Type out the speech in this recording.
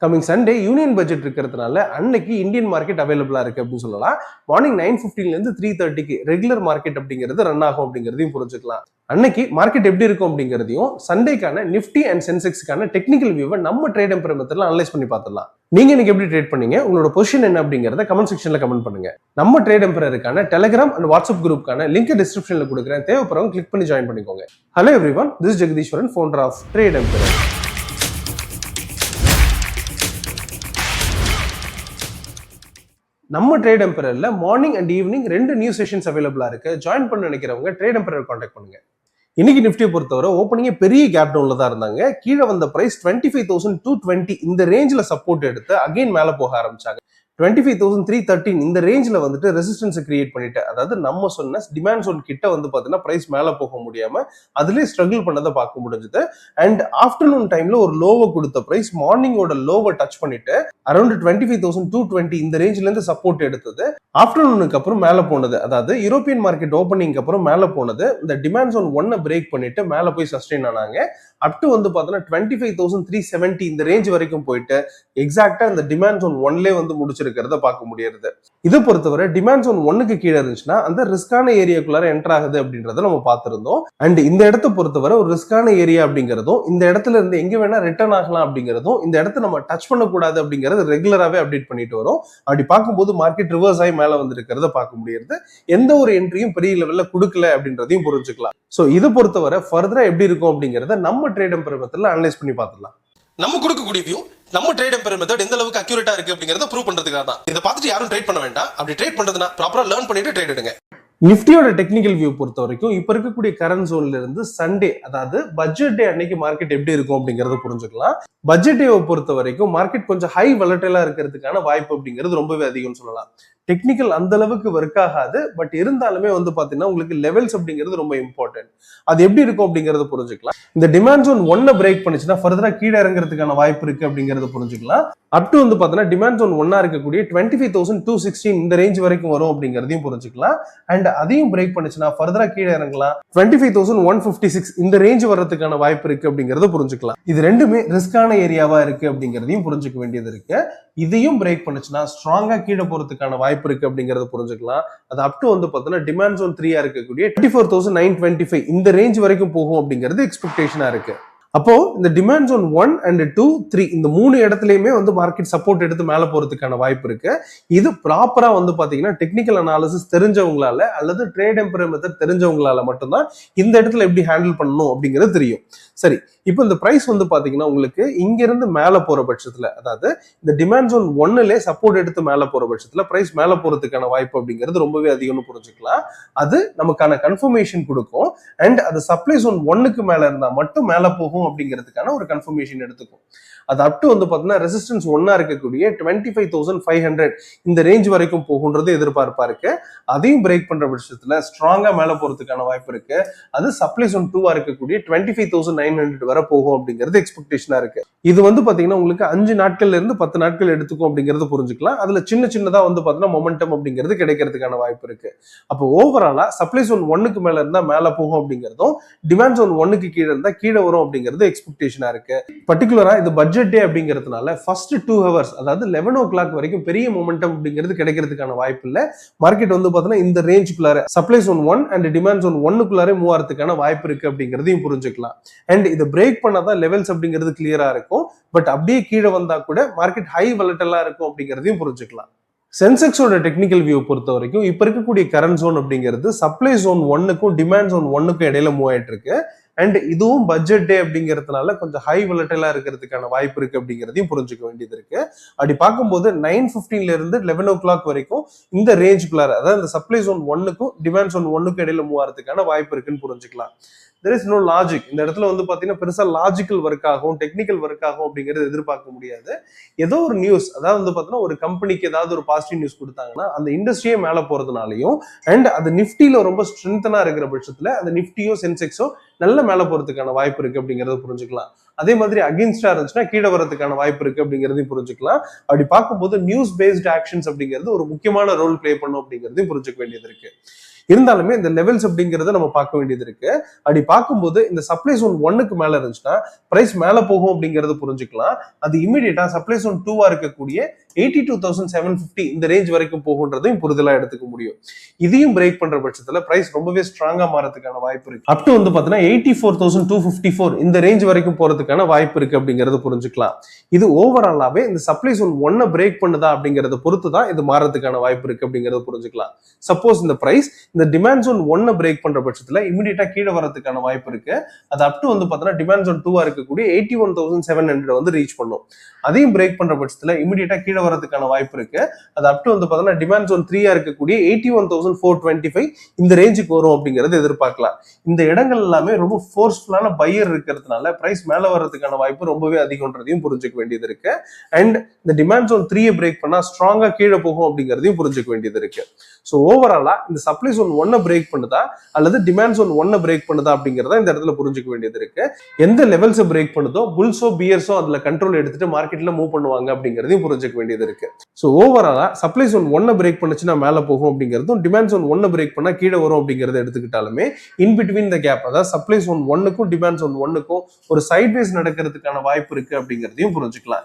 Coming Sunday union budget இருக்கிறதுனால அன்னைக்கு Indian market அவைலபிளா இருக்கு அப்படின்னு சொல்லலாம். மார்னிங் 9:15 இருந்து 3:30க்கு ரெகுலர் மார்க்கெட் அப்படிங்கிறது ரன் ஆகும் அப்படிங்கிறதையும் புரிஞ்சுக்கலாம். அன்னைக்கு மார்க்கெட் எப்படி இருக்கும் அப்படிங்கிறதையும் சண்டேக்கான நிஃப்டி அண்ட் சென்செக்ஸ்க்கான டெக்னிக்கல் வியூவை நம்ம ட்ரேட் எம்பரர் மெத்தட்ல அனலைஸ் பண்ணி பார்த்துடலாம். நீங்க இன்னைக்கு எப்படி ட்ரேட் பண்ணீங்க, உங்களோட பொசிஷன் என்ன அப்படிங்கறத கமெண்ட் செக்ஷன்ல கமெண்ட் பண்ணுங்க. நம்ம ட்ரேட் எம்பரருக்கான டெலிகிராம் அண்ட் வாட்ஸ்அப் குரூப்க்கான லிங்க் டிஸ்கிரிப்ஷன்ல கொடுக்குறேன், தேவைப்படுறவங்க கிளிக் பண்ணி ஜாயின் பண்ணிக்கோங்க. Hello everyone, this is Jagadeeswaran, founder of trade emperor. நம்ம ட்ரேட் எம்பரர்ல morning and evening 2 new sessions அவைலபிளா இருக்கு. ஜாயின் பண்ண நினைக்கிறவங்க ட்ரேட் எம்பரர் கான்டாக்ட் பண்ணுங்க. இன்னைக்கு நிஃப்டியை பொறுத்தவரை ஓப்பனிங்கே பெரிய கேப் டவுன்ல தான் இருந்தாங்க. கீழே வந்த பிரைஸ் 25,220 இந்த ரேஞ்சில் சப்போர்ட் எடுத்து அகைன் மேலே போக ஆரம்பிச்சாங்க. 25,313 இந்த ரேஞ்சில் வந்துட்டு ரெசிஸ்டன்ஸை கிரியேட் பண்ணிட்டு, அதாவது நம்ம சொன்ன டிமாண்ட் ஜோன் கிட்ட வந்து பார்த்தீங்கன்னா பிரைஸ் மேலே போக முடியாம அதுலேயே ஸ்ட்ரகிள் பண்ணதை பார்க்க முடிஞ்சது. அண்ட் ஆஃப்டர்நூன் டைம்ல ஒரு லோவை கொடுத்த பிரைஸ் மார்னிங்கோட லோவை டச் பண்ணிட்டு அரௌண்ட் 25,220 இந்த ரேஞ்சில இருந்து சப்போர்ட் எடுத்தது. ஆஃப்டர்நூனுக்கு அப்புறம் மேலே போனது, அதாவது யூரோப்பியன் மார்க்கெட் ஓப்பனிங் அப்புறம் மேலே போனது, இந்த டிமாண்ட் ஜோன் 1 பிரேக் பண்ணிட்டு மேலே போய் சஸ்டெயின் ஆனாங்க. அப் டு வந்து பார்த்தீங்கன்னா 25,370 இந்த ரேஞ்ச் வரைக்கும் போயிட்டு எக்ஸாக்டா இந்த டிமாண்ட் ஜோன் 1லே வந்து முடிச்சிருக்கிறத பார்க்க முடியாது. இதை பொறுத்தவரை டிமாண்ட் ஜோன் 1க்கு கீழே இருந்துச்சுன்னா அந்த ரிஸ்கான ஏரியாக்குள்ளார என்டர் ஆகுது அப்படின்றத நம்ம பார்த்திருந்தோம். அண்ட் இந்த இடத்த பொறுத்தவரை ஒரு ரிஸ்கான ஏரியா அப்படிங்கிறதும், இந்த இடத்துல இருந்து எங்க வேணா ரிட்டர்ன் ஆகலாம் அப்படிங்கிறதும், இந்த இடத்த நம்ம டச் பண்ணக்கூடாது அப்படிங்கிறது ரெகுலராகவே அப்டேட் பண்ணிட்டு வரும். அப்படி பார்க்கும்போது மார்க்கெட் ரிவர்ஸ் ஆகி மேலே வந்திருக்கிறத பார்க்க முடியாது. எந்த ஒரு என்ட்ரியும் பெரிய லெவல்ல கொடுக்கல அப்படின்றதையும் புரிஞ்சுக்கலாம். ஸோ இதை பொறுத்தவரை ஃபர்தரா எப்படி இருக்கும் அப்படிங்கிறத நம்ம ட்ரேட் எம்பரர் மெத்தட்ல அனலைஸ் பண்ணி பார்த்துக்கலாம். நம்ம கொடுக்கக்கூடிய வியூ நம்ம ட்ரேட் எம்பரர் மெத்தட் எந்த அளவுக்கு அக்யூரேட்டா இருக்கு அப்படிங்கறத ப்ரூவ் பண்றதுக்காக தான். இதை பார்த்துட்டு யாரும் ட்ரேட் பண்ண வேண்டாம். அப்படி ட்ரேட் பண்றதுனா ப்ராப்பரா லேர்ன் பண்ணிட்டு ட்ரேட் எடுங்க. நிஃப்டியோட டெக்னிக்கல் வியூ பொறுத்த வரைக்கும் இப்ப இருக்கக்கூடிய கரண்ட் ஜோன்ல இருந்து சண்டே, அதாவது பட்ஜெட் டே அன்னைக்கு மார்க்கெட் எப்படி இருக்கும் அப்படிங்கறத புரிஞ்சுக்கலாம். பட்ஜெட் டேவை பொறுத்த வரைக்கும் மார்க்கெட் கொஞ்சம் ஹை வலட்டைலா இருக்கிறதுக்கான வாய்ப்பு அப்படிங்கிறது ரொம்பவே அதிகம்னு சொல்லலாம். டெக்னிக்கல் அந்த அளவுக்கு ஒர்க் ஆகாது, பட் இருந்தாலுமே வந்து பாத்தீங்கன்னா உங்களுக்கு லெவல்ஸ் அப்படிங்கிறது ரொம்ப இம்பார்ட்டன்ட். அது எப்படி இருக்கும் அப்படிங்கறத புரிஞ்சுக்கலாம். இந்த டிமாண்ட் ஜோன் 1 பிரேக் பண்ணிச்சுன்னா ஃபர்தரா கீழே இறங்குறதுக்கான வாய்ப்பு இருக்கு அப்படிங்கறத புரிஞ்சுக்கலாம். அப் டு வந்து பாத்தீங்கன்னா டிமாண்ட் ஜோன் 1 இருக்கக்கூடிய 25,216 இந்த ரேஞ்ச் வரைக்கும் வரும் அப்படிங்கறதையும் புரிஞ்சுக்கலாம். அண்ட் அதையும் பிரேக் பண்ணிச்சுன்னா ஃபர்தரா கீழே இறங்கலாம் 25,156 இந்த ரேஞ்ச் வர்றதுக்கான வாய்ப்பு இருக்கு அப்படிங்கறத புரிஞ்சுக்கலாம். இது ரெண்டுமே ரிஸ்கான ஏரியாவா இருக்கு அப்படிங்கறதையும் புரிஞ்சுக்க வேண்டியது இருக்கு. இதையும் பிரேக் பண்ணுச்சுன்னா ஸ்ட்ராங்கா கீழே போறதுக்கான வாய்ப்பு இருக்கு அப்படிங்கறத புரிஞ்சுக்கலாம். அது அப் டு வந்து பாத்தீங்கன்னா டிமாண்ட் ஜோன் 3 இருக்கக்கூடிய 24,925 இந்த ரேஞ்ச் வரைக்கும் போகும் அப்படிங்கிறது எக்ஸ்பெக்டேஷனா இருக்கு. அப்போ இந்த டிமாண்ட் ஜோன் 1 and 2, 3 இந்த 3 இடத்துலயுமே வந்து மார்க்கெட் சப்போர்ட் எடுத்து மேல போறதுக்கான வாய்ப்பு இருக்கு. இது ப்ராப்பரா வந்து பாத்தீங்கன்னா டெக்னிக்கல் அனாலிசிஸ் தெரிஞ்சவங்களால அல்லது ட்ரேட் எம்பரர் மெத்தட் தெரிஞ்சவங்களால மட்டும்தான் இந்த இடத்துல எப்படி ஹேண்டில் பண்ணணும் அப்படிங்கிறது தெரியும். சரி, இப்போ இந்த பிரைஸ் வந்து பாத்தீங்கன்னா உங்களுக்கு இங்க இருந்து மேல போற பட்சத்துல, அதாவது இந்த டிமாண்ட் ஜோன் 1லே சப்போர்ட் எடுத்து மேல போற பட்சத்துல பிரைஸ் மேல போறதுக்கான வாய்ப்பு அப்படிங்கிறது ரொம்பவே அதிகம்னு புரிஞ்சுக்கலாம். அது நமக்கான கன்ஃபர்மேஷன் கொடுக்கும். அண்ட் அது சப்ளை ஜோன் 1க்கு மேல இருந்தா மட்டும் மேல போகும் அப்படிங்கிறதுக்கான ஒரு கன்ஃபர்மேஷன் எடுத்துக்கும். அது அப் டு வந்து பாத்தீங்கன்னா ரெசிஸ்டன்ஸ் 1 இருக்கக்கூடிய 25,500 இந்த ரேஞ்ச் வரைக்கும் போகுன்றது எதிர்பார்ப்பா இருக்கு. அதையும் பிரேக் பண்ற பட்சத்துல ஸ்ட்ராங்கா மேல போறதுக்கான வாய்ப்பு இருக்கு. அது சப்ளை ஜோன் 2 இருக்கக்கூடிய 25,900 வரை போகும் அப்படிங்கிறது எக்ஸ்பெக்டேஷனா இருக்கு. இது வந்து பாத்தீங்கன்னா உங்களுக்கு 5 நாட்கள்ல இருந்து 10 நாட்கள் எடுத்துக்கும் அப்படிங்கறது புரிஞ்சுக்கலாம். அதுல சின்னதா வந்து பாத்தீங்கன்னா மொமெண்டம் அப்படிங்கிறது கிடைக்கிறதுக்கான வாய்ப்பு இருக்கு. அப்போ ஓவராலா சப்ளை ஜோன் 1க்கு மேல இருந்தா மேல போகும் அப்படிங்கிறதும், டிமாண்ட் ஜோன் 1க்கு கீழே இருந்தா கீழே வரும் அப்படிங்கிறது எக்ஸ்பெக்டேஷனா இருக்கு. பர்டிகுலரா இது பட்ஜெட் டே அப்படிங்கிறதுனால ஃபர்ஸ்ட் 2 ஹவர்ஸ், அதாவது 11 o'clock வரைக்கும் பெரிய மொமெண்டம் அப்படிங்கிறது கிடைக்கிறதுக்கான வாய்ப்பு இல்ல. மார்க்கெட் வந்து பாத்தீங்கன்னா இந்த ரேஞ்சுக்குள்ளார supply zone 1 and demand zone 1க்குள்ளார மூவ் ஆகிறதுக்கான வாய்ப்பு இருக்கு அப்படிங்கிறதையும் புரிஞ்சுக்கலாம். அண்ட் இதை பிரேக் பண்ணாதான் லெவல்ஸ் அப்படிங்கிறது கிளியரா இருக்கும். பட் அப்படியே கீழே வந்தா கூட மார்க்கெட் ஹை வலட்டலா இருக்கும் அப்படிங்கிறதையும் புரிஞ்சுக்கலாம். சென்செக்ஸோட டெக்னிக்கல் வியூ பொறுத்த வரைக்கும் இப்ப இருக்கக்கூடிய கரண்ட் ஜோன் அப்படிங்கிறது சப்ளை ஜோன் 1க்கும் டிமாண்ட் ஜோன் 1க்கும் இடையில மூவ் ஆயிட்டு இருக்கு. அண்ட் இதுவும் பட்ஜெட் டே அப்படிங்கிறதுனால கொஞ்சம் ஹை வலட்டைலா இருக்கிறதுக்கான வாய்ப்பு இருக்கு அப்படிங்கிறதையும் புரிஞ்சுக்க வேண்டியது இருக்கு. அப்படி பார்க்கும்போது 9:15 இருந்து 11 o'clock வரைக்கும் இந்த ரேஞ்சுக்குள்ளார, அதாவது இந்த சப்ளை ஜோன் 1க்கும் டிமாண்ட் ஜோன் 1க்கும் இடையில மூவ் ஆகிறதுக்கான வாய்ப்பு இருக்குன்னு புரிஞ்சுக்கலாம். there is no logic. இந்த இடத்துல வந்து பாத்தீங்கன்னா பெருசா லாஜிக்கல் ஒர்க் ஆகும், டெக்னிக்கல் ஒர்க் ஆகும் அப்படிங்கிறது எதிர்பார்க்க முடியாது. ஏதோ ஒரு நியூஸ், அதாவது வந்து பாத்தீங்கன்னா ஒரு கம்பெனிக்கு ஏதாவது ஒரு பாசிட்டிவ் நியூஸ் கொடுத்தாங்கன்னா அந்த இண்டஸ்ட்ரியே மேல போறதுனாலையும், அண்ட் அது நிஃப்டில ரொம்ப ஸ்ட்ரென்த்தனா இருக்கிற பட்சத்துல அந்த நிஃப்டியோ சென்செக்ஸோ நல்ல மேல போறதுக்கான வாய்ப்பு இருக்கு அப்படிங்கறத புரிஞ்சுக்கலாம். அதே மாதிரி அகைன்ஸ்டா இருந்துச்சுன்னா கீழே வரதுக்கான வாய்ப்பு இருக்கு அப்படிங்கிறதையும் புரிஞ்சுக்கலாம். அப்படி பார்க்கும்போது நியூஸ் பேஸ்ட் ஆக்ஷன்ஸ் அப்படிங்கிறது ஒரு முக்கியமான ரோல் பிளே பண்ணும் அப்படிங்கிறதையும் புரிஞ்சுக்க வேண்டியது இருக்கு. இருந்தாலுமே இந்த லெவல்ஸ் அப்படிங்கறத நம்ம பார்க்க வேண்டியது இருக்கு. அப்படி பார்க்கும்போது இந்த சப்ளை ஜோன் 1க்கு மேல இருந்துச்சுன்னா பிரைஸ் மேல போகும் அப்படிங்கறது புரிஞ்சுக்கலாம். அது இமிடியேட்டா சப்ளை ஜோன் 2 இருக்கக்கூடிய 82,750 இந்த ரேஞ்ச் வரைக்கும் போகுன்றதையும் புரிதலா எடுத்துக்க முடியும். இதையும் பிரேக் பண்ற பட்சத்துல பிரைஸ் ரொம்பவே ஸ்ட்ராங்கா மாறதுக்கான வாய்ப்பு இருக்கு. அப் டு வந்து பாத்தீங்கன்னா 84,254 இந்த ரேஞ்ச் வரைக்கும் போறதுக்கான வாய்ப்பு இருக்கு அப்படிங்கறது புரிஞ்சுக்கலாம். இது ஓவராலாவே இந்த சப்ளை ஜோன் 1 பிரேக் பண்ணுதா அப்படிங்கறத பொறுத்து தான் இது மாறதுக்கான வாய்ப்பு இருக்கு அப்படிங்கறத புரிஞ்சுக்கலாம். சப்போஸ் இந்த பிரைஸ் இந்த டிமாண்ட் ஜோன் 1 பிரேக் பண்ற பட்சத்துல இமிடியேட்டா கீழே வரதுக்கான வாய்ப்பு இருக்கு. அது அப் டு வந்து பாத்தீங்கன்னா டிமாண்ட் ஜோன் 2 இருக்கக்கூடிய 81,700 வந்து ரீச் பண்ணும். அதையும் பிரேக் பண்ற பட்சத்துல இமிடியேட்டா கீழே வரதுக்கான வாய்ப்பு இருக்கு. அது அப் டு வந்து பாத்தீங்கன்னா டிமாண்ட் ஜோன் 3 இருக்கக்கூடிய 81,425 இந்த ரேஞ்சுக்கு வரும் அப்படிங்கறது எதிர்பார்க்கலாம். இந்த இடங்கள் எல்லாமே ரொம்ப ஃபோர்ஸ்ஃபுல்லான பையர் இருக்கிறதுனால பிரைஸ் மேல வரதுக்கான வாய்ப்பு ரொம்பவே அதிகம்ன்றதையும் புரிஞ்சுக்க வேண்டியது இருக்கு. அண்ட் இந்த டிமாண்ட் ஜோன் 3 பிரேக் பண்ணா ஸ்ட்ராங்கா கீழே போகும் அப்படிங்கறதையும் புரிஞ்சுக்க வேண்டியது இருக்கு. சோ ஓவராலா இந்த சப்ளை ஜோன் 1 பிரேக் பண்ணுதா அல்லது டிமாண்ட் ஜோன் 1 பிரேக் பண்ணுதா அப்படிங்கறத இந்த இடத்துல புரிஞ்சுக்க வேண்டியது இருக்கு. எந்த லெவல்ஸ் பிரேக் பண்ணுதோ புல்ஸோ பியர்ஸோ அதுல கண்ட்ரோல் எடுத்துட்டு மார்க்கெட்ல மூவ் பண்ணுவாங்க அப்படிங்கறதையும் புரிஞ்சுக்க வேண்டியது இருக்கு. சோ ஓவராலா சப்ளை ஜோன் 1 பிரேக் பண்ணுச்சுன்னா மேல போகும் அப்படிங்கறதும் டிமாண்ட் ஜோன் 1 பிரேக் பண்ணா கீழே வரும் அப்படிங்கறத எடுத்துக்கிட்டாலுமே இன் பிட்வீன் த கேப், அதாவது சப்ளை ஜோன் 1க்கும் டிமாண்ட் ஜோன் 1க்கும் ஒரு சைட்வேஸ் நடக்கிறதுக்கான வாய்ப்பு இருக்கு அப்படிங்கறதையும் புரிஞ்சுக்கலாம்.